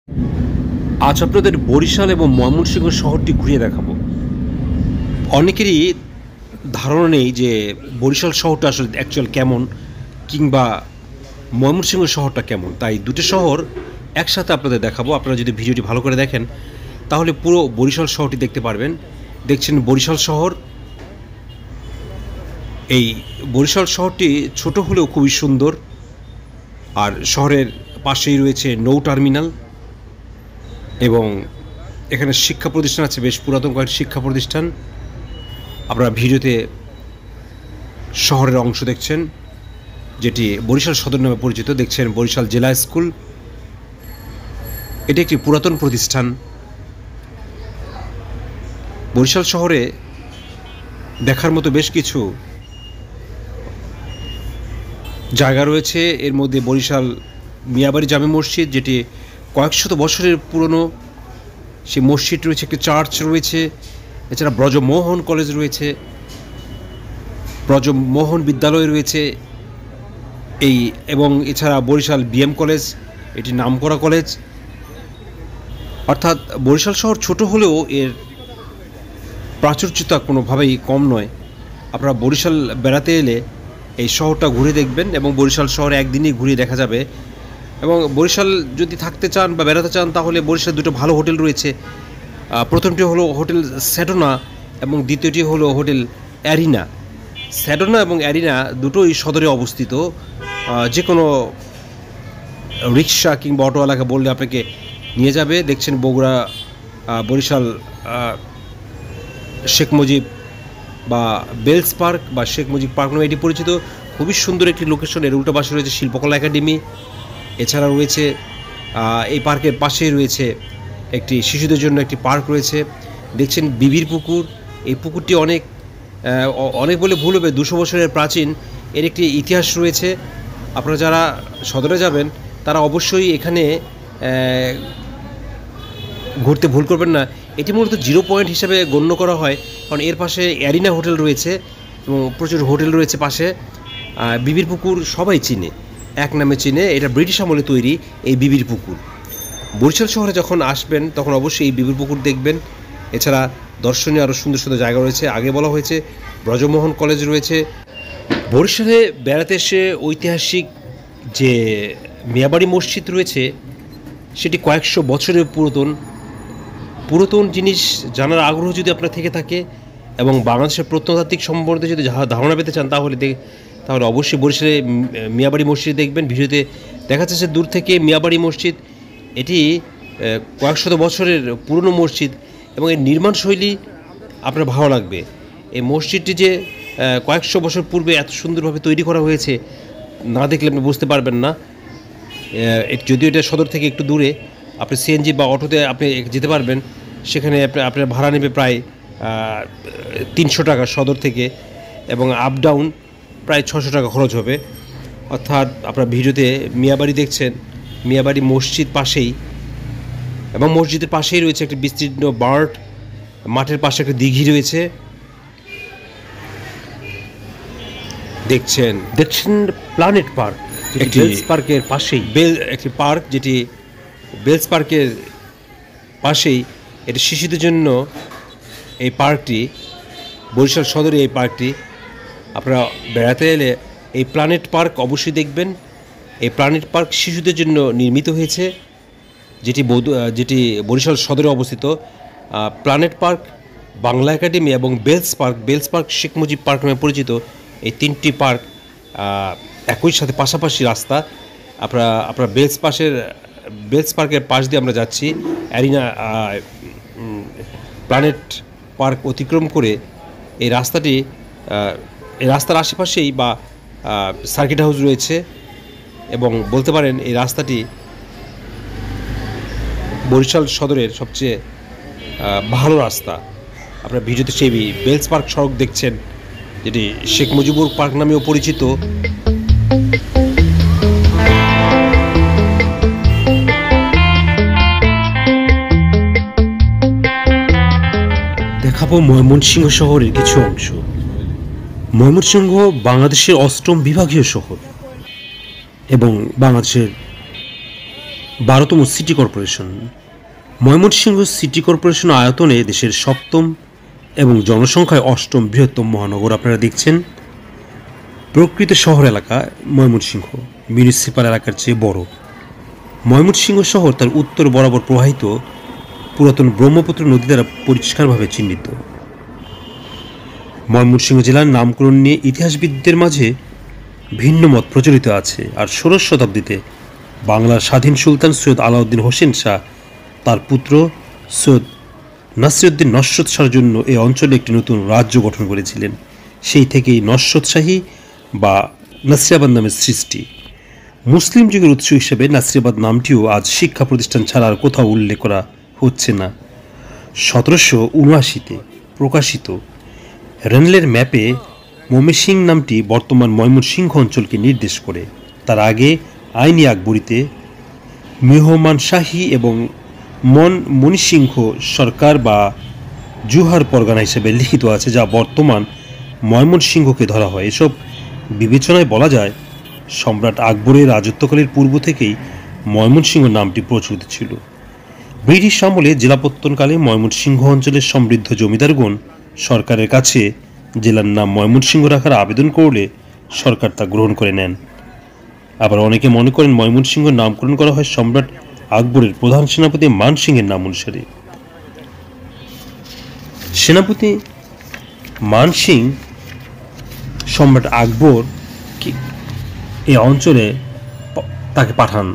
আজ আপনাদের বরিশাল এবং ময়মনসিংহ শহরটি ঘুরিয়ে দেখাবো। অনেকেরই ধারণা নেই যে বরিশাল শহরটা আসলে অ্যাকচুয়াল কেমন, কিংবা ময়মনসিংহ শহরটা কেমন। তাই দুটো শহর একসাথে আপনাদের দেখাবো। আপনারা যদি ভিডিওটি ভালো করে দেখেন তাহলে পুরো বরিশাল শহরটি দেখতে পারবেন। দেখছেন বরিশাল শহর। এই বরিশাল শহরটি ছোট হলেও খুবই সুন্দর। আর শহরের পাশেই রয়েছে নৌ টার্মিনাল এবং এখানে শিক্ষা প্রতিষ্ঠান আছে, বেশ পুরাতন কয়েকটি শিক্ষা প্রতিষ্ঠান। আপনারা ভিডিওতে শহরের অংশ দেখছেন, যেটি বরিশাল সদর নামে পরিচিত। দেখছেন বরিশাল জেলা স্কুল। এটি একটি পুরাতন প্রতিষ্ঠান। বরিশাল শহরে দেখার মতো বেশ কিছু জায়গা রয়েছে। এর মধ্যে বরিশাল মিয়াবাড়ি জামে মসজিদ, যেটি কয়েকশত বছরের পুরনো। সেই মসজিদ রয়েছে, একটি চার্চ রয়েছে। এছাড়া ব্রজমোহন কলেজ রয়েছে, ব্রজমোহন বিদ্যালয় রয়েছে এবং এছাড়া বরিশাল বিএম কলেজ, এটি নামকরা কলেজ। অর্থাৎ বরিশাল শহর ছোট হলেও এর প্রাচুর্যতা কোনোভাবেই কম নয়। আপনারা বরিশাল বেড়াতে এলে এই শহরটা ঘুরে দেখবেন এবং বরিশাল শহরে একদিনই ঘুরিয়ে দেখা যাবে। এবং বরিশাল যদি থাকতে চান বা বেড়াতে চান তাহলে বরিশালে দুটো ভালো হোটেল রয়েছে। প্রথমটি হলো হোটেল স্যাডোনা এবং দ্বিতীয়টি হলো হোটেল অ্যারিনা। স্যাডোনা এবং অ্যারিনা দুটোই সদরে অবস্থিত। যে কোনো রিক্সা কিংবা অটোওয়ালাকে বললে আপনাকে নিয়ে যাবে। দেখছেন বগুড়া বরিশাল শেখ মুজিব বা বেলস পার্ক বা শেখ মুজিব পার্ক নামে এটি পরিচিত। খুবই সুন্দর একটি লোকেশন। এর উল্টো পাশে রয়েছে শিল্পকলা একাডেমি। এছাড়া রয়েছে এই পার্কের পাশেই রয়েছে একটি শিশুদের জন্য একটি পার্ক রয়েছে। দেখছেন বিবির পুকুর। এই পুকুরটি অনেক বলে ভুল হবে, 200 বছরের প্রাচীন। এর একটি ইতিহাস রয়েছে। আপনারা যারা সদরে যাবেন তারা অবশ্যই এখানে ঘুরতে ভুল করবেন না। এটি মূলত 0 পয়েন্ট হিসেবে গণ্য করা হয়, কারণ এর পাশে অ্যারিনা হোটেল রয়েছে এবং প্রচুর হোটেল রয়েছে পাশে। বিবির পুকুর সবাই চিনে, এক নামে চিনে। এটা ব্রিটিশ আমলে তৈরি এই বিবির পুকুর। বরিশাল শহরে যখন আসবেন তখন অবশ্যই এই বিবির পুকুর দেখবেন। এছাড়া দর্শনীয় আরও সুন্দর সুন্দর জায়গা রয়েছে। আগে বলা হয়েছে ব্রজমোহন কলেজ রয়েছে। বরিশালে বেড়াতে এসে ঐতিহাসিক যে মিয়াবাড়ি মসজিদ রয়েছে সেটি কয়েকশো বছরের পুরাতন জিনিস জানার আগ্রহ যদি আপনার থেকে থাকে এবং বাংলাদেশের প্রত্নতাত্ত্বিক সম্বন্ধে যদি ধারণা পেতে চান তাহলে অবশ্যই বরিশালে মিয়াবাড়ি মসজিদ দেখবেন। ভিডিওতে দেখা যাচ্ছে দূর থেকে মিয়াবাড়ি মসজিদ। এটি কয়েকশত বছরের পুরনো মসজিদ এবং এর নির্মাণ শৈলী আপনার ভালো লাগবে। এই মসজিদটি যে কয়েকশো বছর পূর্বে এত সুন্দরভাবে তৈরি করা হয়েছে না দেখলে আপনি বুঝতে পারবেন না। যদিও এটা সদর থেকে একটু দূরে, আপনি সিএনজি বা অটোতে আপনি যেতে পারবেন। সেখানে আপনার ভাড়া নেবে প্রায় 300 টাকা সদর থেকে, এবং আপ ডাউন প্রায় 600 টাকা খরচ হবে। অর্থাৎ আপনার ভিডিওতে মিয়াবাড়ি দেখছেন, মিয়াবাড়ি মসজিদ পাশেই, এবং মসজিদের পাশেই রয়েছে একটি বিস্তীর্ণ মাঠের পাশে একটা দিঘি রয়েছে। দেখছেন প্ল্যানেট পার্ক, একটি বেলস পার্কের পাশেই একটি পার্ক, যেটি বেলস পার্কের পাশেই। এটি শিশুদের জন্য এই পার্কটি, বরিশাল সদরে এই পার্কটি। আপনারা বেড়াতে এলে এই প্ল্যানেট পার্ক অবশ্যই দেখবেন। এই প্ল্যানেট পার্ক শিশুদের জন্য নির্মিত হয়েছে, যেটি বরিশাল সদরে অবস্থিত। প্ল্যানেট পার্ক, বাংলা একাডেমি এবং Bells Park Sheikh Mujib Park নামে পরিচিত। এই 3টি পার্ক একই সাথে পাশাপাশি রাস্তা। আপনারা বেলস পার্কের পাশ দিয়ে আমরা যাচ্ছি। অ্যারিনা প্ল্যানেট পার্ক অতিক্রম করে এই রাস্তার আশেপাশেই বা সার্কিট হাউস রয়েছে, এবং বলতে পারেন এই রাস্তাটি বরিশাল সদরের সবচেয়ে ভালো রাস্তা। আপনারা ভিডিওতে সেই বেলস পার্ক সড়ক দেখছেন, যেটি শেখ মুজিবুর পার্ক নামেও পরিচিত। দেখাবো ময়মনসিংহ শহরের কিছু অংশ। ময়মনসিংহ বাংলাদেশের 8ম বিভাগীয় শহর এবং বাংলাদেশের 12তম city corporation. Mymensingh city corporation আয়তনে দেশের 7ম এবং জনসংখ্যায় 8ম বৃহত্তম মহানগর। আপনারা দেখছেন প্রকৃত শহর এলাকা ময়মনসিংহ মিউনিসিপ্যাল এলাকার চেয়ে বড়। ময়মনসিংহ শহর তার উত্তর বরাবর প্রবাহিত পুরাতন ব্রহ্মপুত্র নদী দ্বারা পরিষ্কারভাবে চিহ্নিত। ময়মনসিংহ জেলার নামকরণ নিয়ে ইতিহাসবিদদের মাঝে ভিন্ন মত প্রচলিত আছে। আর 16শ শতাব্দীতে বাংলার স্বাধীন সুলতান সৈয়দ আলাউদ্দিন হোসেন শাহ তার পুত্র সৈয়দ নাসিরউদ্দিন নস্রত শাহর জন্য এই অঞ্চলে একটি নতুন রাজ্য গঠন করেছিলেন। সেই থেকেই নস্রত শাহী বা নাসিরাবাদ নামের সৃষ্টি। মুসলিম যুগের উৎস হিসেবে নাসিরাবাদ নামটিও আজ শিক্ষা প্রতিষ্ঠান ছাড়া আর কোথাও উল্লেখ করা হচ্ছে না। 1779-তে প্রকাশিত রেনলের ম্যাপে ময়মনসিংহ নামটি বর্তমান ময়মনসিংহ অঞ্চলকে নির্দেশ করে। তার আগে আইনি আকবরীতে মেহমান শাহী এবং ময়মনসিংহ সরকার বা জুহার পরগনা হিসেবে লিখিত আছে, যা বর্তমান ময়মনসিংহকে ধরা হয়। এসব বিবেচনায় বলা যায় সম্রাট আকবরের রাজত্বকালের পূর্ব থেকেই ময়মনসিংহ নামটি প্রচলিত ছিল। ব্রিটিশ আমলে জেলাপত্তনকালে ময়মনসিংহ অঞ্চলের সমৃদ্ধ জমিদারগণ সরকারের কাছে জেলার নাম ময়মনসিংহ রাখার আবেদন করলে সরকার তা গ্রহণ করে নেন। আবার অনেকে মনে করেন ময়মনসিংহ নামকরণ করা হয় সম্রাট আকবরের প্রধান সেনাপতি মানসিংহের নাম অনুসারে। সেনাপতি মানসিংহ সম্রাট আকবর এই অঞ্চলে তাকে পাঠান।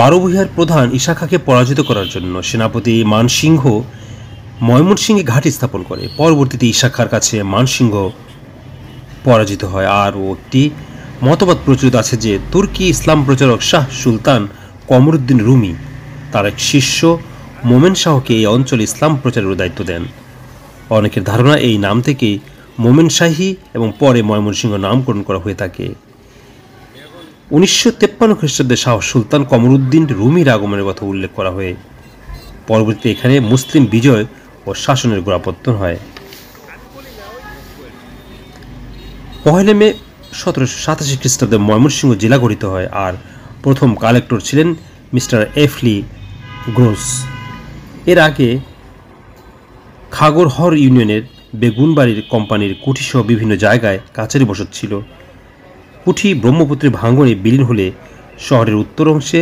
বারোভূঁইয়ার প্রধান ঈশা খাঁকে পরাজিত করার জন্য সেনাপতি মানসিংহ ময়মনসিংহে ঘাঁটি স্থাপন করে। পরবর্তীতে ঈশা খাঁর কাছে মানসিংহ পরাজিত হয়। আর একটি মতবাদ প্রচলিত আছে যে তুর্কি ইসলাম প্রচারক শাহ সুলতান কমরুদ্দিন রুমি তার এক শিষ্য মোমেন শাহকে এই অঞ্চলে ইসলাম প্রচারের দায়িত্ব দেন। অনেকের ধারণা এই নাম থেকেই মোমেন শাহী এবং পরে ময়মনসিংহ নামকরণ করা হয়ে থাকে। 1953 খ্রিস্টাব্দে শাহ সুলতান কমরুদ্দিন রুমির আগমনের কথা উল্লেখ করা হয়ে পরবর্তীতে এখানে মুসলিম বিজয় ও শাসনের গোড়াপত্তন হয়। 1 মে 1787 খ্রিস্টাব্দে ময়মনসিংহ জেলা গঠিত হয়। আর প্রথম কালেক্টর ছিলেন মিস্টার এফলি গ্রোস। এর আগে খাগড়হর ইউনিয়নের বেগুনবাড়ির কোম্পানির কুঠিসহ বিভিন্ন জায়গায় কাছারি বসত ছিল। কুঠি ব্রহ্মপুত্রের ভাঙনে বিলীন হলে শহরের উত্তর অংশে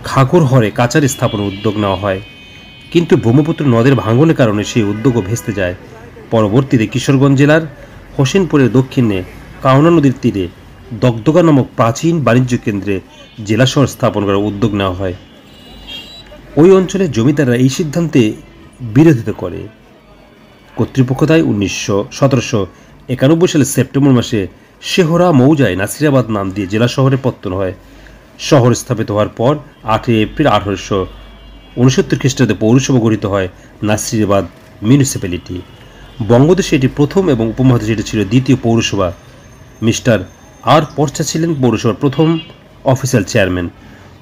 খাগড়হরে কাছারি স্থাপনের উদ্যোগ নেওয়া হয়, কিন্তু ব্রহ্মপুত্র নদের ভাঙনের কারণে সেই উদ্যোগও ভেস্তে যায়। পরবর্তীতে কিশোরগঞ্জ জেলার হোসেনপুরের দক্ষিণে কাওনা নদীর তীরে দগদগা নামক প্রাচীন বাণিজ্য কেন্দ্রে জেলা শহর স্থাপন করার উদ্যোগ নেওয়া হয়। ওই অঞ্চলের জমিদাররা এই সিদ্ধান্তে বিরোধিতা করে। কর্তৃপক্ষ তাই 1791 সালের সেপ্টেম্বর মাসে শেহরা মৌজায় নাসিরাবাদ নাম দিয়ে জেলা শহরে পত্তন হয়। শহর স্থাপিত হওয়ার পর 8 এপ্রিল 1869 খ্রিস্টাব্দে পৌরসভা গঠিত হয় নাসিরাবাদ মিউনিসিপ্যালিটি। বঙ্গদেশে এটি প্রথম এবং উপমহাদেশে এটি ছিল দ্বিতীয় পৌরসভা। মিস্টার আর পর্চা ছিলেন পৌরসভার প্রথম অফিসিয়াল চেয়ারম্যান।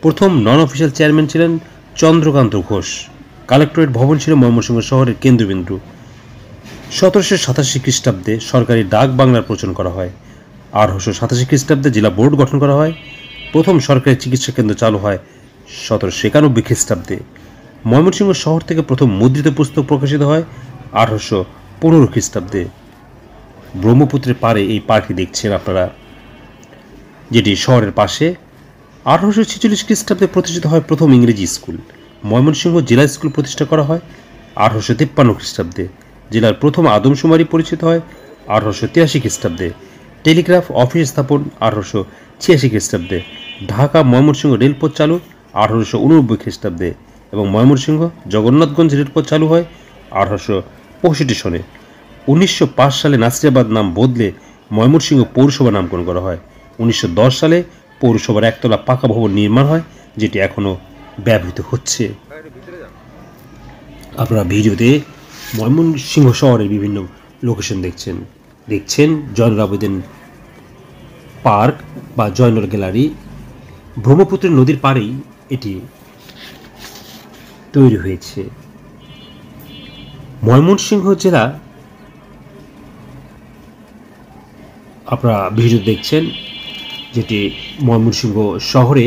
প্রথম নন অফিসিয়াল চেয়ারম্যান ছিলেন চন্দ্রকান্ত ঘোষ। কালেক্টরেট ভবন ছিল ময়মনসিংহ শহরের কেন্দ্রবিন্দু। 1787 খ্রিস্টাব্দে সরকারি ডাক বাংলার প্রচলন করা হয়। 1887 খ্রিস্টাব্দে জেলা বোর্ড গঠন করা হয়। প্রথম সরকারি চিকিৎসা কেন্দ্র চালু হয় 1791 খ্রিস্টাব্দে। ময়মনসিংহ শহর থেকে প্রথম মুদ্রিত পুস্তক প্রকাশিত হয় 1815 খ্রিস্টাব্দে। ব্রহ্মপুত্রের পাড়ে এই পার্কটি দেখছেন আপনারা, যেটি শহরের পাশে। 1846 খ্রিস্টাব্দে প্রতিষ্ঠিত হয় প্রথম ইংরেজি স্কুল। ময়মনসিংহ জেলা স্কুল প্রতিষ্ঠা করা হয় 1853 খ্রিস্টাব্দে। জেলার প্রথম আদমশুমারি পরিচিত হয় 1883 খ্রিস্টাব্দে। টেলিগ্রাফ অফিস স্থাপন 1886 খ্রিস্টাব্দে। ঢাকা ময়মনসিংহ রেলপথ চালু 1889 খ্রিস্টাব্দে এবং ময়মনসিংহ জগন্নাথগঞ্জ রেলপথ চালু হয় 1865 সনে। 1905 সালে নাসিরাবাদ নাম বদলে ময়মনসিংহ পৌরসভা নামকরণ করা হয়। 1910 সালে পৌরসভার একতলা পাকা ভবন নির্মাণ হয়, যেটি এখনও ব্যবহৃত হচ্ছে। আপনারা ভিডিওতে ময়মনসিংহ শহরের বিভিন্ন লোকেশন দেখছেন জয়নুল আবেদিন পার্ক বা জয়নুল গ্যালারি। ব্রহ্মপুত্রের নদীর পাড়েই এটি তৈরি হয়েছে। ময়মনসিংহ জেলা আপনারা ভিডিও দেখছেন যেটি ময়মনসিংহ শহরে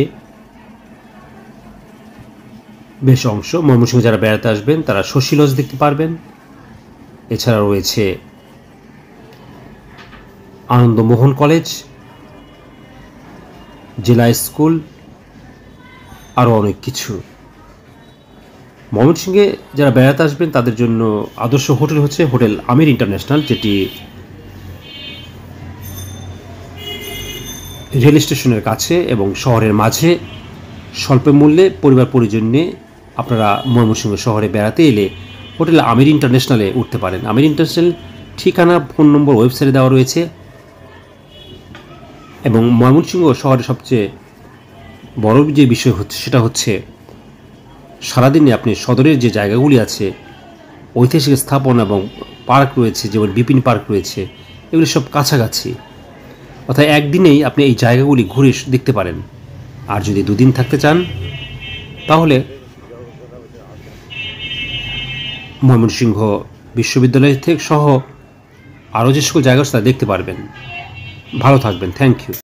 বেশ অংশ। ময়মনসিংহ যারা বেড়াতে আসবেন তারা শশী লজ দেখতে পারবেন। এছাড়া রয়েছে আনন্দমোহন কলেজ, জেলা স্কুল, আরও অনেক কিছু। ময়মনসিংহে যারা বেড়াতে আসবেন তাদের জন্য আদর্শ হোটেল হচ্ছে হোটেল আমির ইন্টারন্যাশনাল, যেটি রেল স্টেশনের কাছে এবং শহরের মাঝে স্বল্প মূল্যে পরিবার পরিজন নিয়ে আপনারা ময়মনসিংহ শহরে বেড়াতে এলে হোটেল আমির ইন্টারন্যাশনালে উঠতে পারেন। আমির ইন্টারন্যাশনাল ঠিকানা, ফোন নম্বর ওয়েবসাইটে দেওয়া রয়েছে। এবং ময়মনসিংহ শহরের সবচেয়ে বড় যে বিষয় হচ্ছে সেটা হচ্ছে সারাদিনে আপনি সদরের যে জায়গাগুলি আছে, ঐতিহাসিক স্থাপনা এবং পার্ক রয়েছে, যেমন বিপিন পার্ক রয়েছে, এগুলি সব কাছাকাছি। অর্থাৎ একদিনেই আপনি এই জায়গাগুলি ঘুরে দেখতে পারেন। আর যদি দুদিন থাকতে চান তাহলে ময়মনসিংহ বিশ্ববিদ্যালয় থেকে সহ আরও যে সকল জায়গা আছে তা দেখতে পারবেন। ভালো থাকবেন। Thank you.